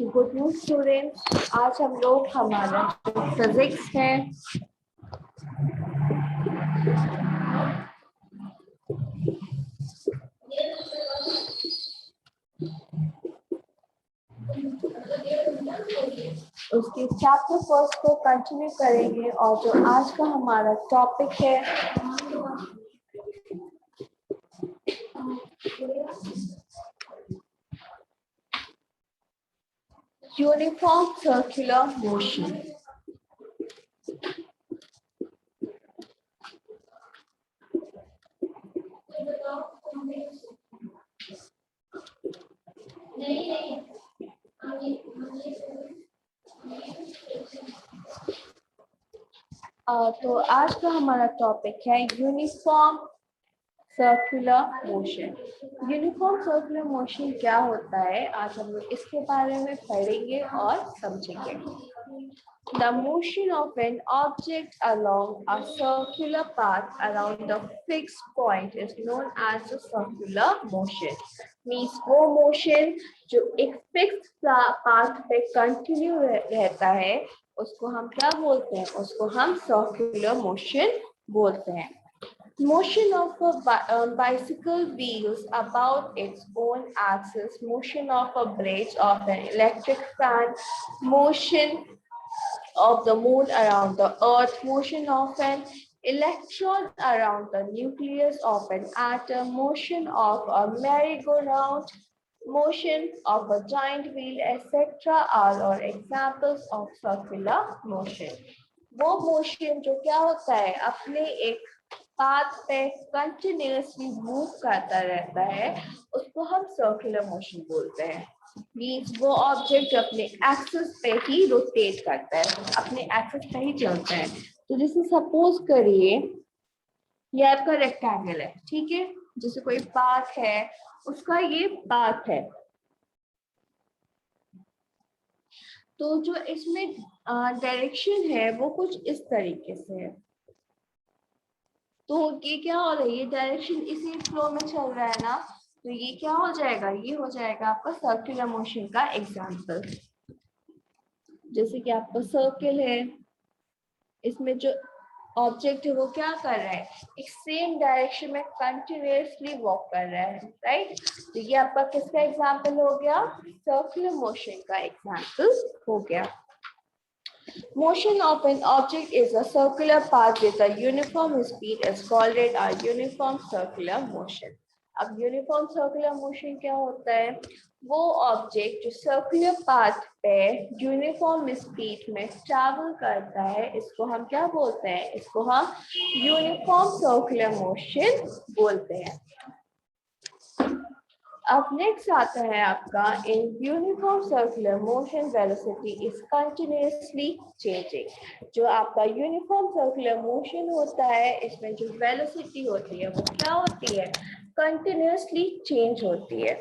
Good news students, आज हम लोग हमारा फिजिक्स है उसके चैप्टर फर्स्ट को कंटिन्यू करेंगे और जो आज का हमारा टॉपिक है यूनिफॉर्म सर्कुलर मोशन। तो आज का हमारा टॉपिक है uniform circular motion. Uniform circular motion क्या होता है, आज हम लोग इसके बारे में पढ़ेंगे और समझेंगे। The motion of an object along a circular path around a fixed point is known as a circular motion. Means वो motion जो एक fixed path पे continue रहता है उसको हम क्या बोलते हैं, उसको हम circular motion बोलते हैं। Motion of a bicycle wheels about its own axis, motion of a bridge of an electric fan, motion of the moon around the earth, motion of an electron around the nucleus of an atom, motion of a merry-go-round, motion of a giant wheel, etc. are all examples of circular motion. वो motion जो क्या होता है, अपने एक path पे continuously move करता रहता है, उसको हम सर्कुलर मोशन बोलते हैं। मीन्स वो ऑब्जेक्ट अपने एक्सिस पे ही रोटेट करता है, अपने एक्सिस पे ही चलता है। तो जैसे सपोज करिए ये आपका रेक्टेंगल है, ठीक है, जैसे कोई पाथ है, उसका ये पाथ है, तो जो इसमें डायरेक्शन है वो कुछ इस तरीके से है। तो ये क्या हो रहा है, ये डायरेक्शन इसी फ्लो में चल रहा है ना, तो ये क्या हो जाएगा, ये हो जाएगा आपका सर्कुलर मोशन का एग्जांपल। जैसे कि आपका सर्कल है, इसमें जो ऑब्जेक्ट है वो क्या कर रहा है, एक सेम डायरेक्शन में कंटिन्यूअसली वॉक कर रहा है, राइट। तो ये आपका किसका एग्जांपल हो गया, सर्कुलर मोशन का एग्जांपल हो गया। Motion of an object is a circular path with a uniform speed is called a uniform circular motion. अब यूनिफॉर्म सर्कुलर मोशन क्या होता है, वो ऑब्जेक्ट जो सर्कुलर पाथ पे यूनिफॉर्म स्पीड में ट्रैवल करता है, इसको हम क्या बोलते हैं, इसको हम यूनिफॉर्म सर्कुलर मोशन बोलते हैं। अब नेक्स्ट आता है आपका, in uniform circular motion velocity is continuously changing. जो आपका यूनिफॉर्म सर्कुलर मोशन होता है, इसमें जो वेलोसिटी होती है वो क्या होती है, कंटिन्यूअसली चेंज होती है।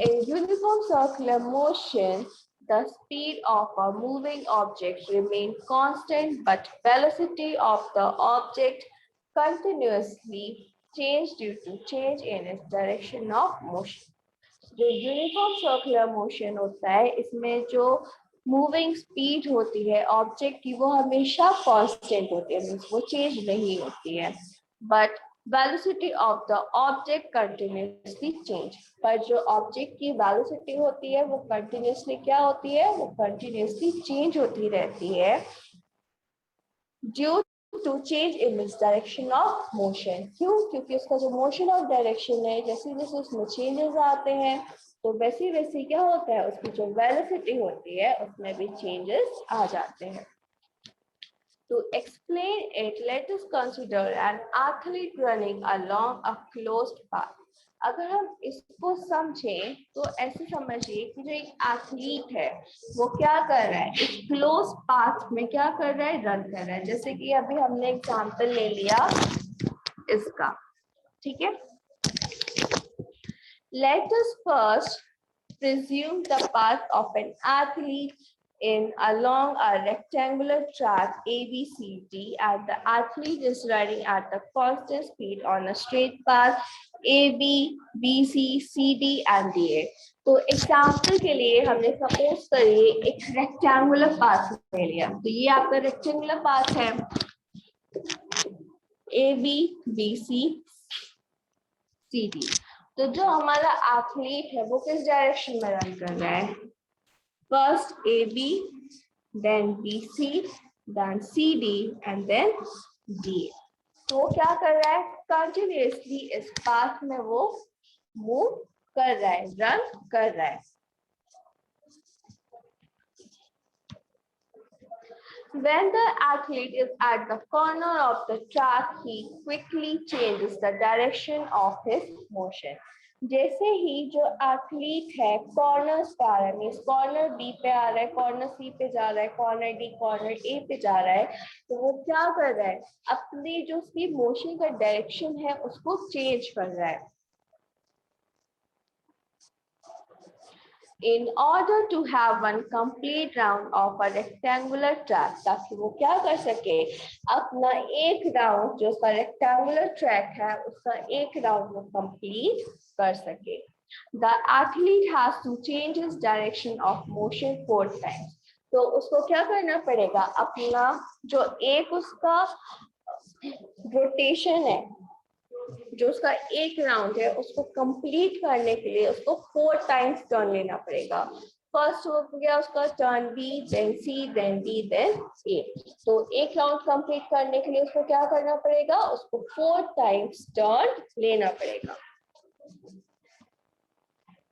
In uniform circular motion the speed of a moving object remains constant, but velocity of the object continuously change due to change in its direction of motion. जो यूनिफॉर्म सर्कुलर मोशन होता है, इसमें जो moving speed होती है object की, वो हमेशा कांस्टेंट होती है, मींस वो चेंज नहीं होती है, but velocity of the object continuously change. पर जो ऑब्जेक्ट की वेलोसिटी होती है वो कंटिन्यूअसली क्या होती है, वो कंटिन्यूअसली चेंज होती रहती है due to change in its direction of motion. क्यों, क्योंकि उसका जो मोशन ऑफ डायरेक्शन है, जैसे जैसे उसमें चेंजेस आते हैं तो वैसे वैसे क्या होता है, उसकी जो वेलोसिटी होती है उसमें भी चेंजेस आ जाते हैं। To explain it, let us consider an athlete running along a closed path. अगर हम इसको समझें तो ऐसे समझिए कि जो एक एथलीट है वो क्या कर रहा है, एक क्लोज पाथ में क्या कर रहा है, रन कर रहा है। जैसे कि अभी हमने एग्जांपल ले लिया इसका, ठीक है। Let us first presume the path of an athlete in along a rectangular track ABCD, and the athlete is running at a constant speed on a straight path A B, B C, C D and D A. तो example के लिए हमने suppose करिए एक rectangular path ले लिया, तो ये आपका रेक्टेंगुलर पाथ है, A B, B C, C D. तो जो हमारा एथलीट है वो किस डायरेक्शन में रन कर रहा है? First A B, then B C, then C D and then D. तो वो क्या कर रहा है? कंटिन्यूअसली इस पाथ में वो मूव कर रहा है, रन कर रहा है। When the athlete is at the corner of the track, he quickly changes the direction of his motion. जैसे ही जो एथलीट है कॉर्नर पे आ रहा है, मीन्स कॉर्नर बी पे आ रहा है, कॉर्नर सी पे जा रहा है, कॉर्नर डी, कॉर्नर ए पे जा रहा है, तो वो क्या कर रहा है? अपनी जो उसकी मोशन का डायरेक्शन है उसको चेंज कर रहा है। In order to have one complete round of a rectangular track, ताकि वो क्या कर सके? अपना एक राउंड जो उसका रेक्टेंगुलर ट्रैक है उसका एक राउंड वो कंप्लीट कर सके। The athlete has to change his direction of motion 4 times. तो उसको क्या करना पड़ेगा? अपना जो एक उसका रोटेशन है, जो उसका एक राउंड है, उसको कंप्लीट करने के लिए उसको 4 टाइम्स टर्न लेना पड़ेगा। फर्स्ट हो गया उसका टर्न बी, देन सी, देन डी, देन ए। तो एक राउंड कंप्लीट करने के लिए उसको क्या करना पड़ेगा? उसको 4 टाइम्स टर्न लेना पड़ेगा।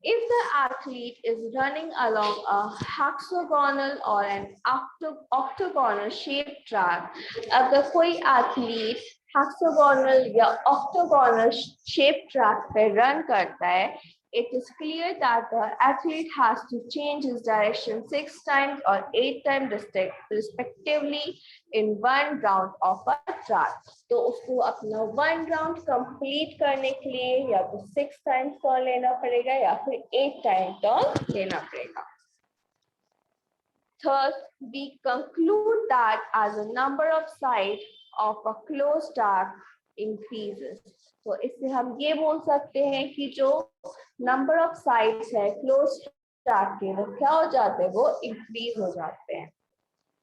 If the athlete is running along a hexagonal or an octagonal shaped track, अगर कोई एथलीट hexagonal या octagonal shaped track पे run करता है, it is clear that the athlete has to change his direction 6 times or 8 times respectively in one round of a track. तो उसको अपना 1 round complete करने के लिए या तो 6 टाइम्स टर्न लेना पड़ेगा या फिर 8 टाइम टर्न लेना पड़ेगा। Thus, we conclude that as the number of sides of a closed track increases, तो इससे हम ये बोल सकते हैं कि जो नंबर ऑफ साइड्स है क्लोज ट्रैक के वो क्या हो जाते हैं? वो इंक्रीज हो जाते हैं।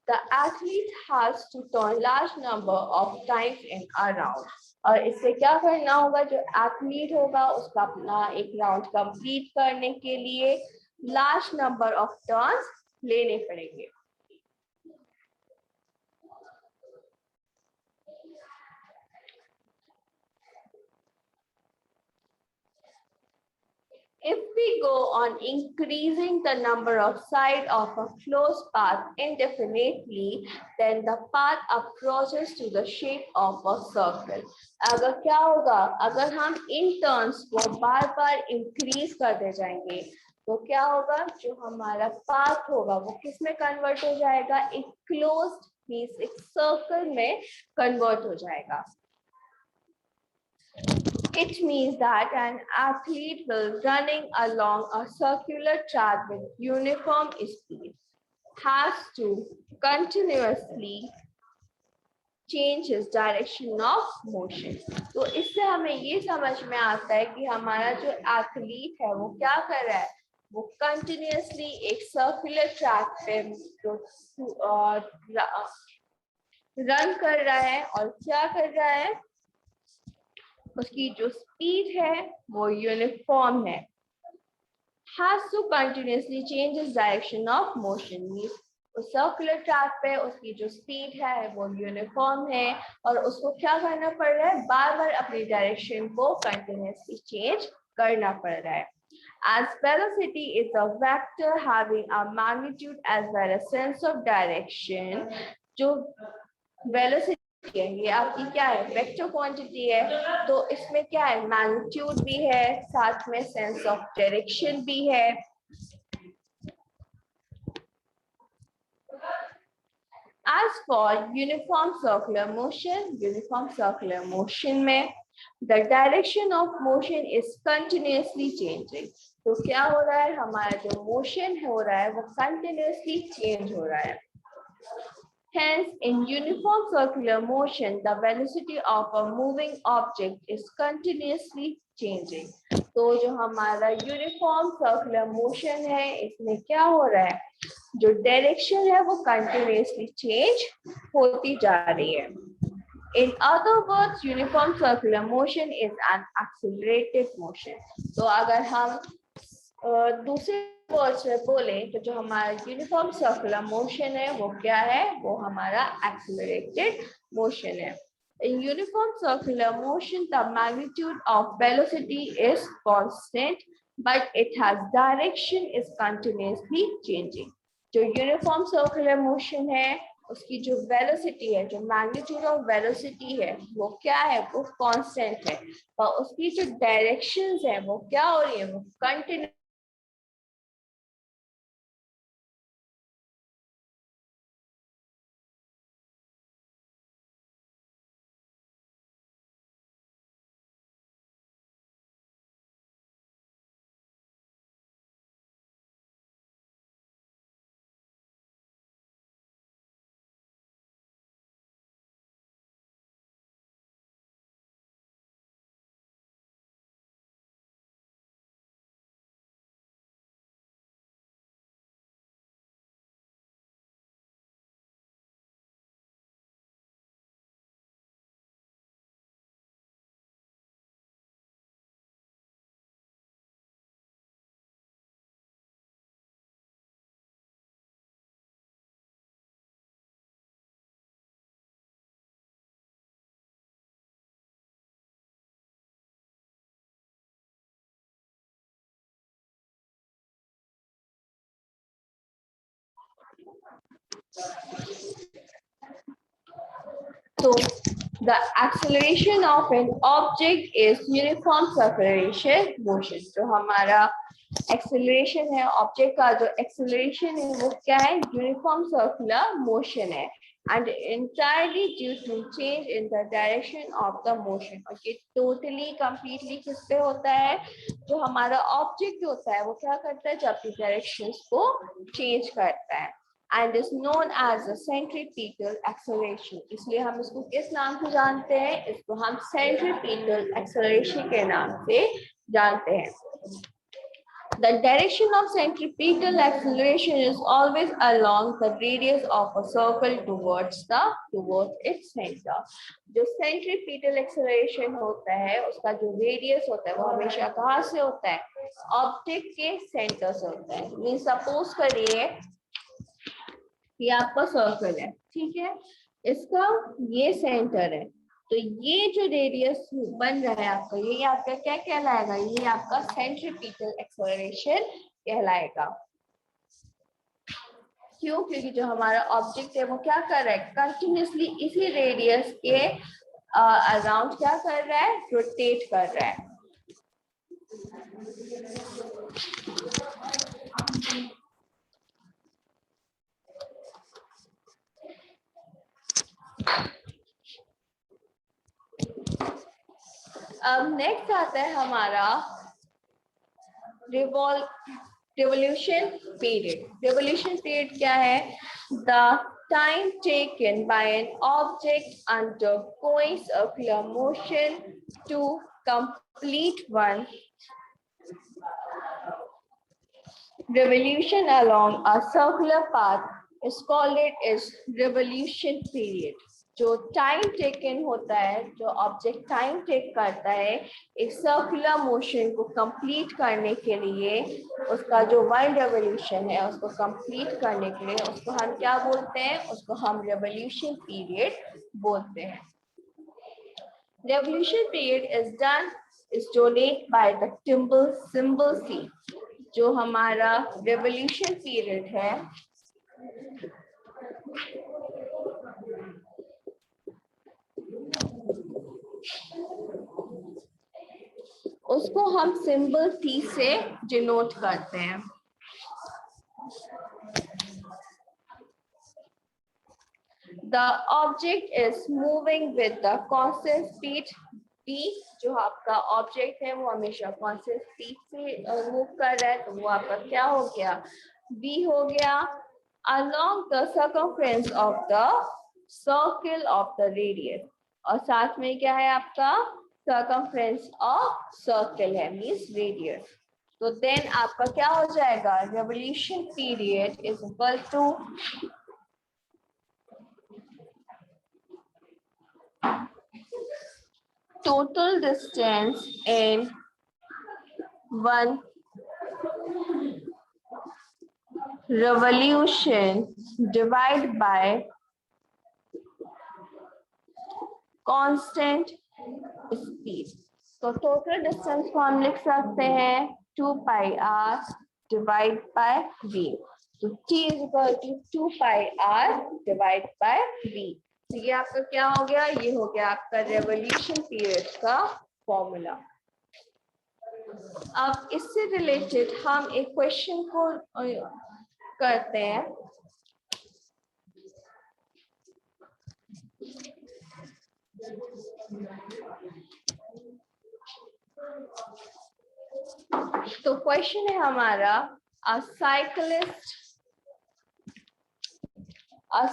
The athlete has to turn large number of times in a round. और इससे क्या करना होगा? जो एथलीट होगा उसका अपना एक राउंड कंप्लीट करने के लिए लार्ज नंबर ऑफ टर्न्स लेने पड़ेंगे। If we go on increasing the number of sides of a closed path indefinitely, then the path approaches to the shape of a circle. अगर क्या होगा? अगर हम इन टर्न्स को बार बार इंक्रीज करते जाएंगे तो क्या होगा? जो हमारा पाथ होगा वो किस में कन्वर्ट हो जाएगा? एक क्लोज्ड मींस एक सर्कल में कन्वर्ट हो जाएगा। It means that an athlete will running along a circular track with uniform speed has to continuously change his direction of motion. तो इससे हमें ये समझ में आता है कि हमारा जो एथलीट है वो क्या कर रहा है? वो कंटिन्यूअसली एक सर्कुलर ट्रैक पे रन कर रहा है और क्या कर रहा है? उसकी जो स्पीड है वो यूनिफॉर्म है। Has to continuously change his direction of motion. उस सर्कुलर ट्रैक पे उसकी जो स्पीड है वो यूनिफॉर्म है और उसको क्या करना पड़ रहा है? बार बार अपनी डायरेक्शन को कंटिन्यूअसली चेंज करना पड़ रहा है। As velocity is a vector having a magnitude as well as sense of direction, जो velocity ये आपकी क्या है? वेक्टर क्वांटिटी है, तो इसमें क्या है? मैग्नीट्यूड भी है, साथ में सेंस ऑफ डायरेक्शन भी है। As for uniform circular motion में the direction of motion is continuously changing. तो क्या हो रहा है? हमारा जो मोशन हो रहा है वो continuously change हो रहा है। Hence, in uniform circular motion, the velocity of a moving object is continuously changing। तो जो हमारा यूनिफॉर्म सर्कुलर मोशन है इसमें क्या हो रहा है, जो डायरेक्शन है वो कंटिन्यूअसली चेंज होती जा रही है। In other words, uniform circular motion is an accelerated motion। तो अगर हम दूसरे वर्ड्स में बोले तो जो हमारा यूनिफॉर्म सर्कुलर मोशन है वो क्या है, वो हमारा एक्सेलरेटेड मोशन है। In uniform circular motion, the magnitude of velocity is constant, but it has direction is continuously changing। जो यूनिफॉर्म सर्कुलर मोशन है उसकी जो वेलोसिटी है, जो मैग्नीट्यूड ऑफ वेलोसिटी है वो क्या है, वो कांस्टेंट है, और उसकी जो डायरेक्शंस है वो क्या हो रही है, वो continue. So the acceleration of an object is uniform circulation motion। तो हमारा acceleration है ऑब्जेक्ट का, जो acceleration है वो क्या है, uniform circular motion है, and entirely due to change in the direction of the motion। और ये totally completely किस पे होता है, जो हमारा ऑब्जेक्ट होता है वो क्या करता है, जो अपनी directions को change करता है, and is known as the centripetal acceleration। इसलिए हम इसको किस नाम से जानते हैं, इसको हम centripetal acceleration के नाम से जानते हैं। The direction of centripetal acceleration is always along the radius of a circle towards its center। जो centripetal acceleration होता है उसका जो radius होता है वो हमेशा कहाँ से होता है, ऑब्जेक्ट के सेंटर से होता है। मीन सपोज करिए ये आपका सर्कल है, ठीक है, इसका ये सेंटर है, तो ये जो रेडियस बन रहा है आपका, ये आपका क्या कहलाएगा, ये आपका सेंट्रीपिटल एक्सेलरेशन कहलाएगा। क्यों, क्योंकि जो हमारा ऑब्जेक्ट है वो क्या कर रहा है, कंटिन्यूसली इसी रेडियस के अराउंड क्या कर रहा है, रोटेट कर रहा है। अब नेक्स्ट आता है हमारा रिवॉल्यूशन पीरियड। रिवॉल्यूशन पीरियड क्या है, the time taken by an object undergoing circular motion to complete one revolution along a circular path is called revolution period। जो टाइम टेकन होता है, जो ऑब्जेक्ट टाइम टेक करता है एक सर्कुलर मोशन को कंप्लीट करने के लिए, उसका जो वन रेवोल्यूशन है उसको कंप्लीट करने के लिए उसको हम क्या बोलते हैं, उसको हम रेवोल्यूशन पीरियड बोलते हैं। Revolution period is donate by the symbol C। जो हमारा रेवोल्यूशन पीरियड है उसको हम सिंबल C से डिनोट करते हैं। The object is moving with the constant speed v। जो आपका ऑब्जेक्ट है वो हमेशा constant speed से मूव कर रहा है, तो वो आपका क्या हो गया, v हो गया, along the circumference of the circle of the radius। और साथ में क्या है आपका circumference ऑफ सर्कल है, मीन्स रेडियस। तो देन आपका क्या हो जाएगा, revolution period is equal to total distance in one revolution divided by constant speed। तो टोटल डिस्टेंस को हम लिख सकते हैं 2 pi r divide by v। तो t is equal to 2 pi r divide by v। तो ये आपका क्या हो गया, ये हो गया आपका रेवोल्यूशन पीरियड का फॉर्मूला। अब इससे रिलेटेड हम एक क्वेश्चन को करते हैं। तो क्वेश्चन है हमारा, a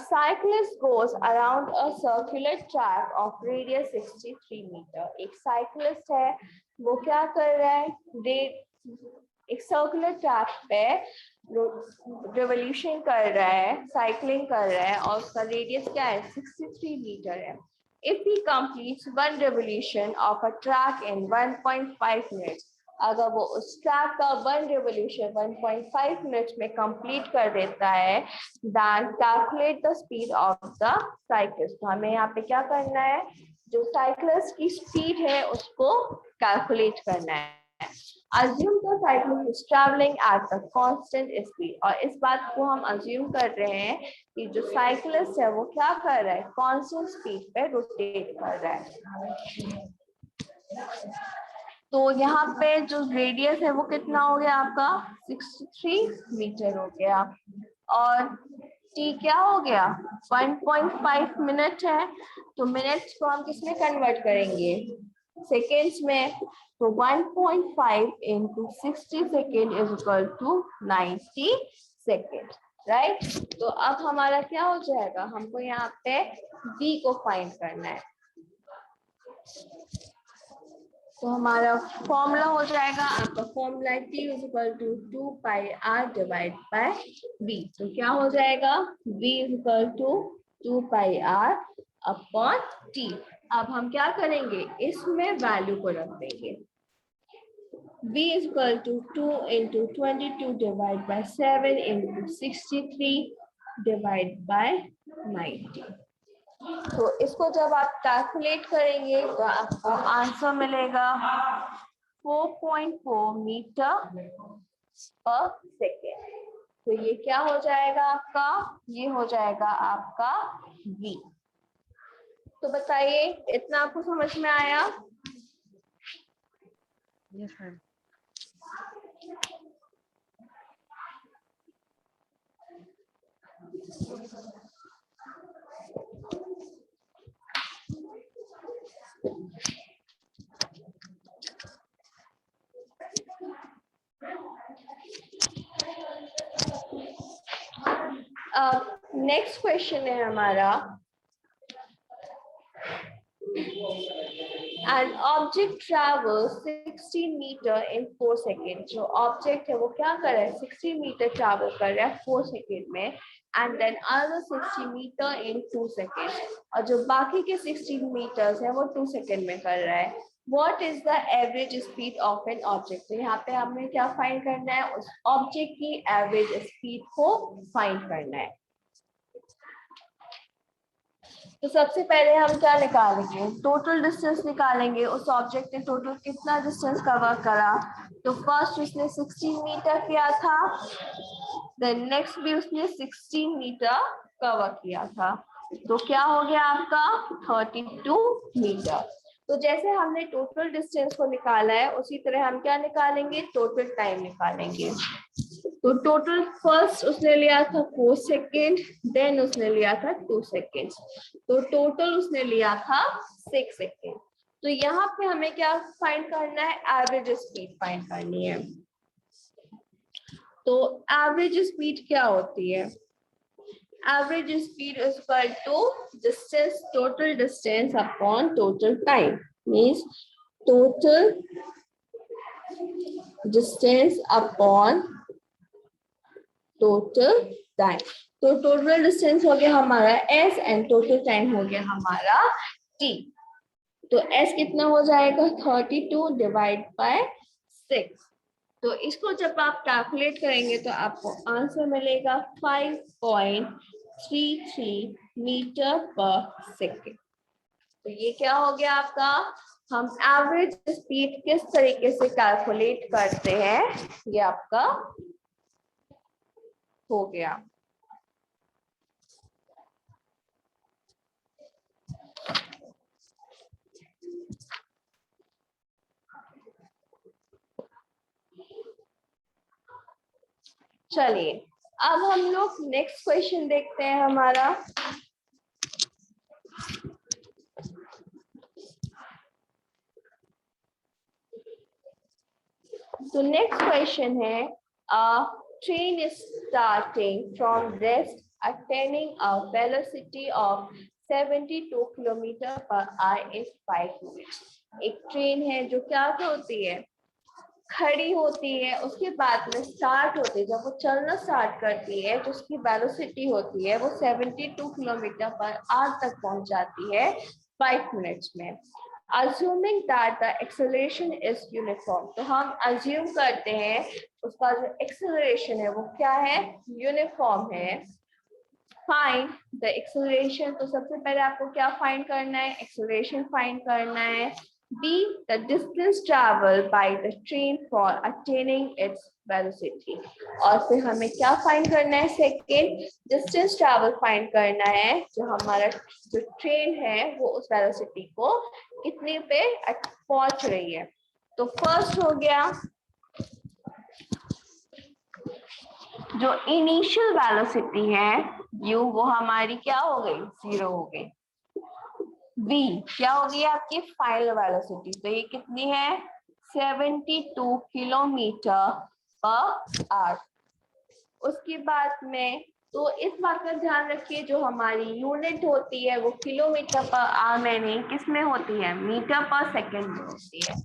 cyclist goes around a circular track of radius 63 मीटर। एक साइकिलिस्ट है, वो क्या कर रहा है, एक सर्कुलर ट्रैक पे रिवोल्यूशन कर रहा है, साइकिलिंग कर रहा है, और उसका रेडियस क्या है, 63 मीटर है। If he completes one revolution of a track in 1.5 minutes, अगर वो उस ट्रैक का वन रिवोल्यूशन 1.5 मिनट में कंप्लीट कर देता है, then calculate the speed of the cyclist। तो हमें यहाँ पे क्या करना है, जो साइकिलिस्ट की स्पीड है उसको कैलकुलेट करना है। Assume the cyclist is traveling at a constant speed। और इस बात को हम assume कर रहे हैं कि जो साइकिलिस्ट है वो क्या कर रहा है, कांस्टेंट स्पीड पे रोटेट कर रहा है। तो यहाँ पे जो रेडियस है वो कितना हो गया आपका, 63 मीटर हो गया, और t क्या हो गया, 1.5 मिनट है। तो मिनट्स को हम किसमें कन्वर्ट करेंगे, सेकेंड्स में। तो 1.5 into 60 second is equal to 90 second, right. तो अब हमारा क्या हो जाएगा, हमको यहाँ पे v को फाइंड करना है। तो हमारा फॉर्मूला हो जाएगा, आपका formula t is equal to 2 pi r divide by v। तो क्या हो जाएगा, v is equal to 2 pi r upon t। अब हम क्या करेंगे, इसमें वैल्यू को रख देंगे। v is equal to 2 into 22 divide by 7 into 63 divide by 90। तो इसको जब आप कैलकुलेट करेंगे तो आपको आंसर मिलेगा 4.4 मीटर पर सेकेंड। तो ये क्या हो जाएगा आपका, ये हो जाएगा आपका v। तो बताइए, इतना आपको समझ में आया? Yes ma'am. नेक्स्ट क्वेश्चन है हमारा, An object travels 16 meter in 4 seconds। जो ऑब्जेक्ट है वो क्या कर रहा है, 16 मीटर ट्रैवल कर रहा है 4 सेकेंड में, एंड देन अदर 60 मीटर इन 2 सेकेंड। और जो बाकी के 16 मीटर्स है वो 2 सेकेंड में कर रहा है। What is the average speed of an object? तो यहाँ पे हमें क्या फाइंड करना है, उस ऑब्जेक्ट की एवरेज स्पीड को फाइंड करना है। तो सबसे पहले हम क्या निकालेंगे, टोटल डिस्टेंस निकालेंगे। उस ऑब्जेक्ट ने टोटल कितना डिस्टेंस कवर करा, तो फर्स्ट उसने 16 मीटर किया था, देन नेक्स्ट भी उसने 16 मीटर कवर किया था। तो क्या हो गया आपका 32 मीटर। तो जैसे हमने टोटल डिस्टेंस को निकाला है, उसी तरह हम क्या निकालेंगे, टोटल टाइम निकालेंगे। तो टोटल फर्स्ट उसने लिया था 4 सेकेंड, देन उसने लिया था 2 सेकेंड, तो टोटल उसने लिया था 6 सेकेंड। तो यहाँ पे हमें क्या फाइंड करना है, एवरेज स्पीड फाइंड करनी है। तो एवरेज स्पीड क्या होती है, average speed is equal to distance, total distance upon total time. Means total distance upon total time. तो टोटल डिस्टेंस हो गया हमारा s एंड टोटल टाइम हो गया हमारा t। तो s कितना हो जाएगा 32 डिवाइड बाय 6। तो इसको जब आप कैलकुलेट करेंगे तो आपको आंसर मिलेगा 5.33 मीटर पर सेकेंड। तो ये क्या हो गया आपका, हम एवरेज स्पीड किस तरीके से कैलकुलेट करते हैं ये आपका हो गया। चलिए अब हम लोग नेक्स्ट क्वेश्चन देखते हैं हमारा। तो नेक्स्ट क्वेश्चन है, train is starting from rest attaining a velocity of 72 kilometre per hour in 5 minutes। एक ट्रेन है जो क्या होती है, खड़ी होती है, उसके बाद में स्टार्ट होती है, जब वो चलना स्टार्ट करती है तो उसकी वेलोसिटी होती है वो 72 किलोमीटर पर आवर तक पहुंच जाती है 5 मिनट्स में। Assuming that the acceleration is uniform, तो हम assume करते हैं उसका जो acceleration है वो क्या है, यूनिफॉर्म है। फाइंड द एक्सेलरेशन, तो सबसे पहले आपको क्या फाइंड करना है, एक्सेलरेशन फाइंड करना है। Be the distance travel by the train for attaining its velocity, और फिर हमें क्या फाइंड करना है, सेकेंड डिस्टेंस ट्रैवल फाइंड करना है, जो हमारा जो ट्रेन है वो उस वेलोसिटी को कितने पे पहुंच रही है। तो फर्स्ट हो गया जो इनिशियल वेलोसिटी है u, वो हमारी क्या हो गई, 0 हो गई। v क्या हो गई आपकी फाइनल वेलोसिटी, तो ये कितनी है 72 किलोमीटर पर आवर। उसके बाद में तो इस बात का ध्यान रखिए जो हमारी यूनिट होती है वो किलोमीटर पर आवर में नहीं, किस में होती है, मीटर पर सेकेंड में होती है।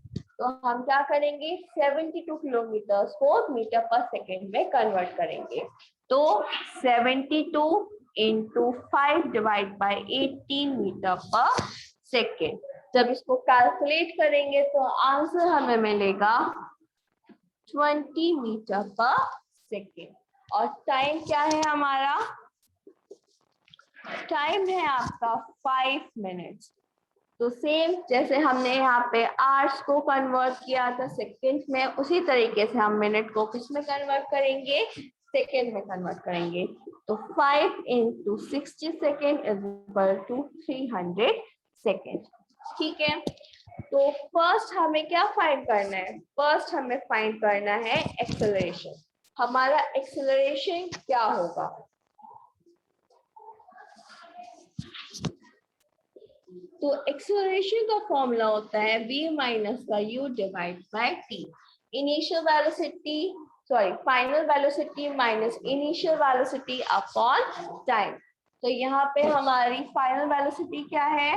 तो हम क्या करेंगे 72 किलोमीटर को मीटर पर सेकेंड में कन्वर्ट करेंगे। तो 72 इंटू 5 डिवाइड बाय 18 मीटर पर सेकेंड। जब इसको कैलकुलेट करेंगे तो आंसर हमें मिलेगा 20 मीटर पर सेकेंड। और टाइम क्या है हमारा, टाइम है आपका 5 मिनट्स। तो सेम जैसे हमने यहाँ पे आवर्स को कन्वर्ट किया था सेकेंड में, उसी तरीके से हम मिनट को किस में कन्वर्ट करेंगे, सेकेंड में कन्वर्ट करेंगे। तो 5 into 60 second is equal to 300 second. ठीक है, तो फर्स्ट हमें क्या फाइंड करना है, फर्स्ट हमें फाइंड करना है एक्सेलरेशन। हमारा एक्सेलरेशन क्या होगा, तो एक्सेलरेशन का फॉर्मूला होता है v माइनस का u divide by t। Initial velocity sorry final velocity minus initial velocity upon time. तो यहाँ पे हमारी फाइनल वेलोसिटी क्या है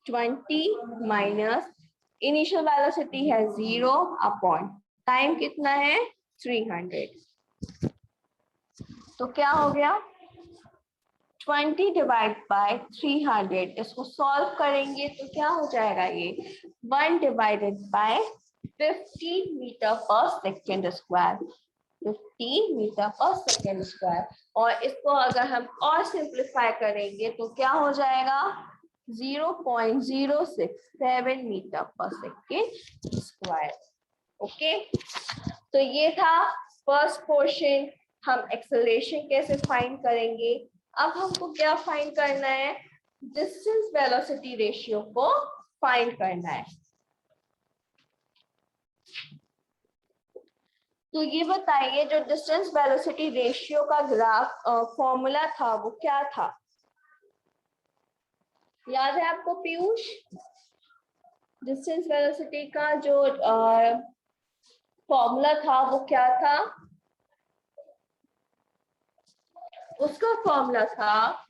20 माइनस इनिशियल वेलोसिटी है 0 अपॉन टाइम कितना है 300। तो क्या हो गया 20 डिवाइड बाय 300, इसको सॉल्व करेंगे तो क्या हो जाएगा ये 1 डिवाइडेड बाय 50 मीटर पर सेकेंड स्क्वायर, 50 मीटर पर सेकेंड स्क्वायर। और इसको अगर हम और सिंप्लीफाई करेंगे तो क्या हो जाएगा 0.067 मीटर पर सेकेंड स्क्वायर। ओके, तो ये था फर्स्ट पोर्शन। हम एक्सेलरेशन कैसे फाइंड करेंगे, अब हमको क्या फाइंड करना है, डिस्टेंस वेलोसिटी रेशियो को फाइंड करना है। तो ये बताइए जो डिस्टेंस वेलोसिटी रेशियो का ग्राफ फॉर्मूला था वो क्या था, याद है आपको पीयूष, डिस्टेंस वेलोसिटी का जो फॉर्मूला था वो क्या था, उसका फॉर्मूला था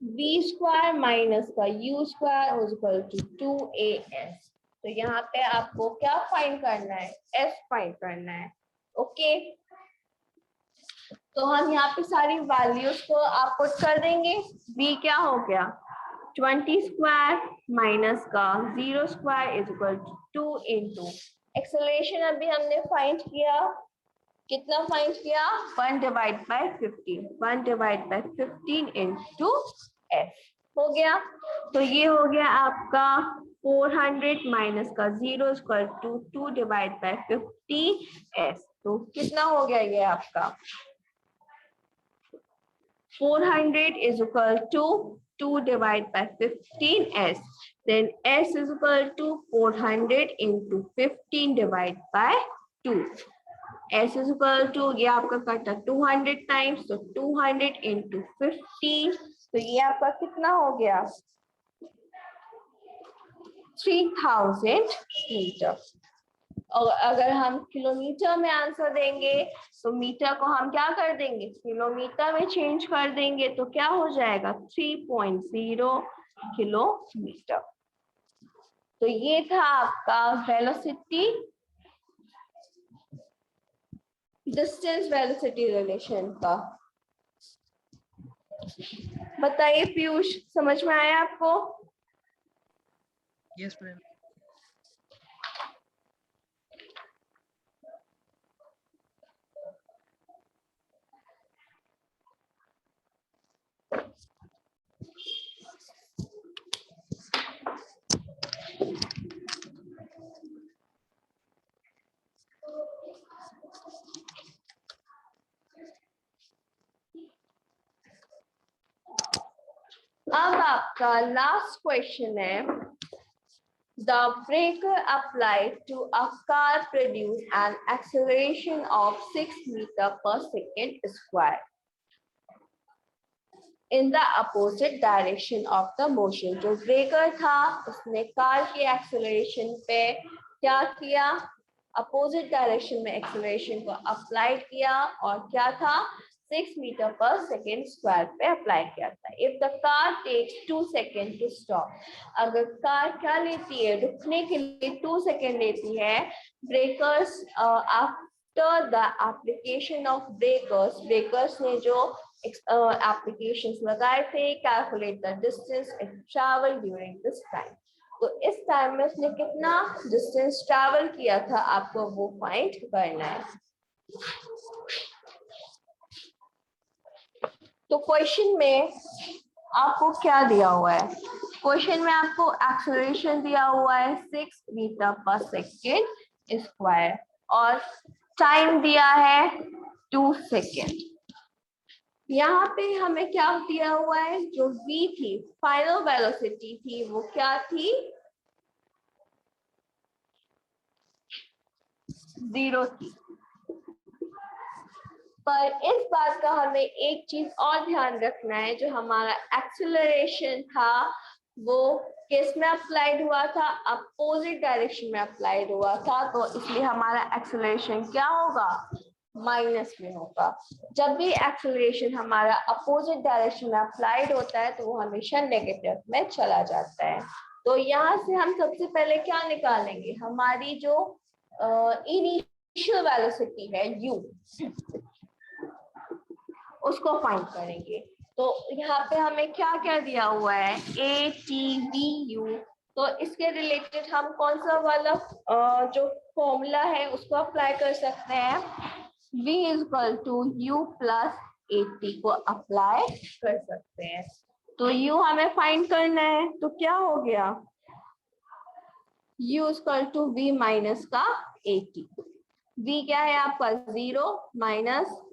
v स्क्वायर माइनस का u square is equal to 2as। तो यहाँ पे आपको क्या फाइंड करना है, s फाइंड करना है। ओके, तो हम यहाँ पे सारी वैल्यूज को आप पुट कर देंगे। v क्या हो गया 20 स्क्वायर माइनस का 0 square is equal to 2 into acceleration अभी हमने फाइंड किया, कितना फाइंड किया 1 divide by 15, 1 divide by 15 into F हो गया। तो ये हो गया आपका 400 माइनस का 0 square to 2 divide by 50 S. तो कितना हो गया ये आपका 400 is equal to 2 divided by 15s. Then s is equal to 400 into 15 divided by 2. S is equal to ये आपका कटा 200 टाइम्स, तो 200 into 15, तो ये आपका कितना हो गया 3000 मीटर। और अगर हम किलोमीटर में आंसर देंगे तो मीटर को हम क्या कर देंगे किलोमीटर में चेंज कर देंगे, तो क्या हो जाएगा 3.0 किलोमीटर। तो ये था आपका वेलोसिटी डिस्टेंस वेलोसिटी रिलेशन का। बताइए पीयूष, समझ में आया आपको? Yes ma'am. अब आपका लास्ट क्वेश्चन है, the breaker applied to a car produce an acceleration of 6 meter per second square in the opposite direction of the motion। जो ब्रेकर था उसने कार के एक्सेलरेशन पे क्या किया, अपोजिट डायरेक्शन में एक्सेलरेशन को अप्लाइड किया और क्या था 6 मीटर पर सेकेंड स्क्वायर पे अप्लाई किया था। इफ द कार टेक्स 2 सेकेंड टू स्टॉप, अगर कार क्या लेती है रुकने के लिए 2 सेकेंड लेती है, breakers after the application of breakers, breakers ने जो एप्लीकेशंस लगाए थे, calculate the distance it travel during this time. तो इस टाइम में उसने कितना डिस्टेंस ट्रैवल किया था आपको वो फाइंड करना है। तो क्वेश्चन में आपको क्या दिया हुआ है, क्वेश्चन में आपको एक्सेलरेशन दिया हुआ है 6 मीटर पर सेकेंड स्क्वायर और टाइम दिया है 2 सेकेंड। यहाँ पे हमें क्या दिया हुआ है, जो v थी फाइनल वेलोसिटी थी वो क्या थी 0 थी। पर इस बात का हमें एक चीज और ध्यान रखना है, जो हमारा एक्सेलरेशन था वो किस में अप्लाइड हुआ था, अपोजिट डायरेक्शन में अप्लाइड हुआ था, तो इसलिए हमारा एक्सेलरेशन क्या होगा माइनस में होगा। जब भी एक्सेलरेशन हमारा अपोजिट डायरेक्शन में अप्लाइड होता है तो वो हमेशा नेगेटिव में चला जाता है। तो यहाँ से हम सबसे पहले क्या निकालेंगे, हमारी जो इनिशियल वेलोसिटी है u, उसको फाइंड करेंगे। तो यहाँ पे हमें क्या क्या दिया हुआ है ATVU, तो इसके रिलेटेड हम कौन सा वाला जो फॉर्मूला है उसको अप्लाई कर सकते हैं, V is equal to U plus AT को अप्लाई कर सकते हैं। तो U हमें फाइंड करना है, तो क्या हो गया U is equal to V minus का AT। V क्या है आपका 0 minus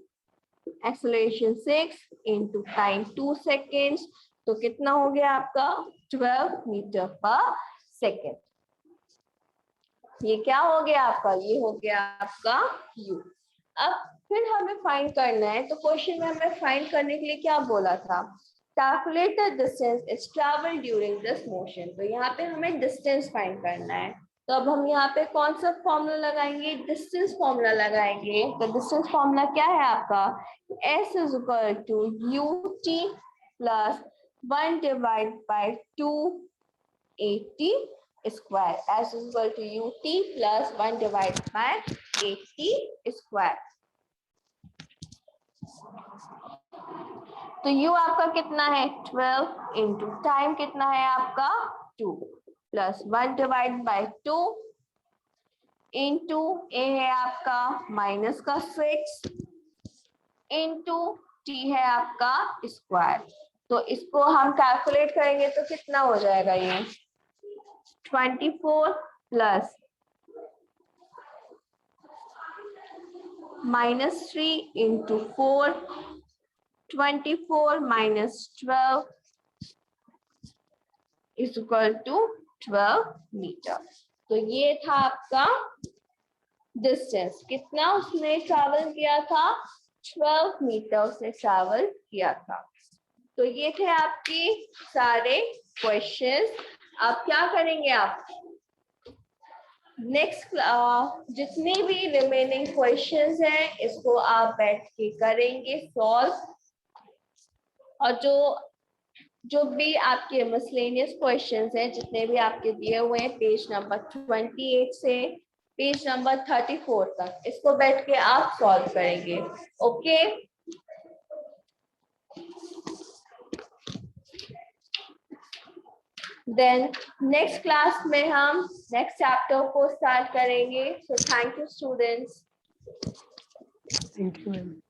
acceleration 6 into time 2 seconds, तो कितना हो गया आपका 12 मीटर पर सेकेंड। ये क्या हो गया आपका, ये हो गया आपका u। अब फिर हमें फाइंड करना है, तो क्वेश्चन में हमें फाइंड करने के लिए क्या बोला था, calculate the distance is travel during this motion. तो यहाँ पे हमें डिस्टेंस फाइंड करना है, तो अब हम यहाँ पे कौन सा फॉर्मूला लगाएंगे, डिस्टेंस फॉर्मूला लगाएंगे। तो डिस्टेंस फॉर्मूला क्या है आपका, s is equal to ut plus 1 divided by 2 80 square as is equal to ut plus 1 divided by 80 square. तो u आपका कितना है 12 इंटू टाइम कितना है आपका 2 प्लस 1 डिवाइड बाय 2 इंटू ए है आपका माइनस का 6 इंटू टी है आपका स्क्वायर. तो इसको हम कैलकुलेट करेंगे तो कितना हो जाएगा ये 24 plus -3 into 4 24 minus 12 is equal to 12 metre. तो ये था आपका डिस्टेंस. कितना उसने ट्रैवल किया था 12 मीटर उसने ट्रैवल किया था. तो ये थे आपके सारे क्वेश्चंस. आप क्या करेंगे आप नेक्स्ट जितने भी रिमेनिंग क्वेश्चंस हैं इसको आप बैठ के करेंगे सॉल्व. और जो भी आपके मिसलेनियस क्वेश्चंस हैं जितने भी आपके दिए हुए हैं पेज नंबर 28 से पेज नंबर 34 तक इसको बैठ के आप सॉल्व करेंगे. ओके देन नेक्स्ट क्लास में हम नेक्स्ट चैप्टर को स्टार्ट करेंगे. So thank you students. Thank you.